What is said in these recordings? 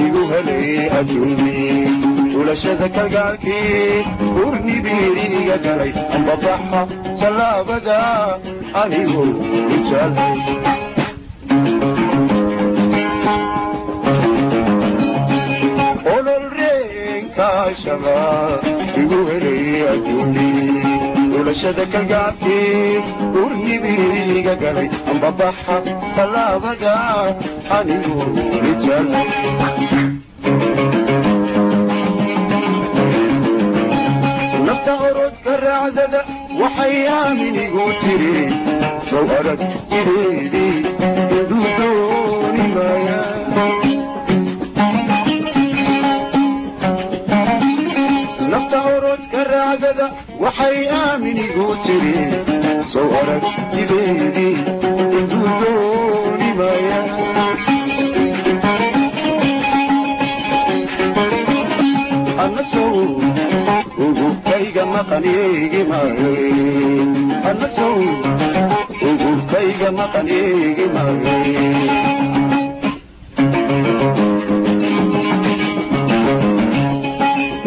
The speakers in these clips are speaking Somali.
igu helay adduunyii ulashada kalgaalkii urni biiriga galay ambabaxa salaabada anigu ijalay olol reenkaashaba igu helay adduunyii ulashada kalgaalkii urni biiriga galay ambabaxa salaabada anigu ijalay raacdada waxay aaminigu tiri soo arag jireedii iduu dooni maaya nafta orodka raacdada waxay aaminigu tiri soo arag jireedii iduu dooni maaya ugubkayga maqaniigi maayo annasow ugubkayga maqaniigi maayo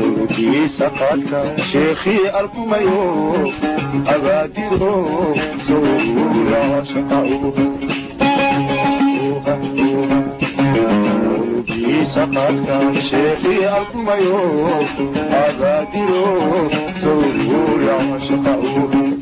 urugiisa qaadka sheekhii alkumayo abaadiro sowla shaqa'u سقطك شيخي ألكميو أبادرو سورور عشقاؤه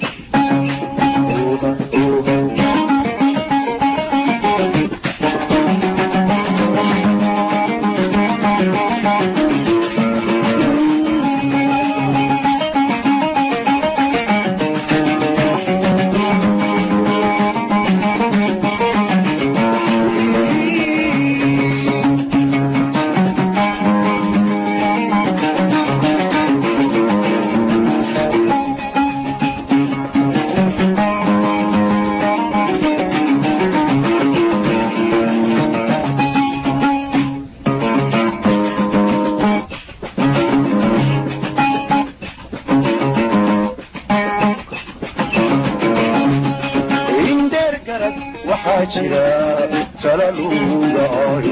وحاجرا تلالوغاي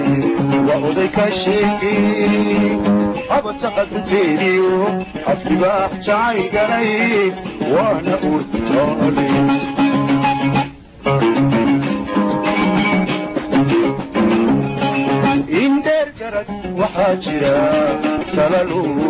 وأضيك الشيكي أبت قدتينيو أفباح جاي قلي وانا أرتالي إن دير كرك وحاجرا تلالوغاي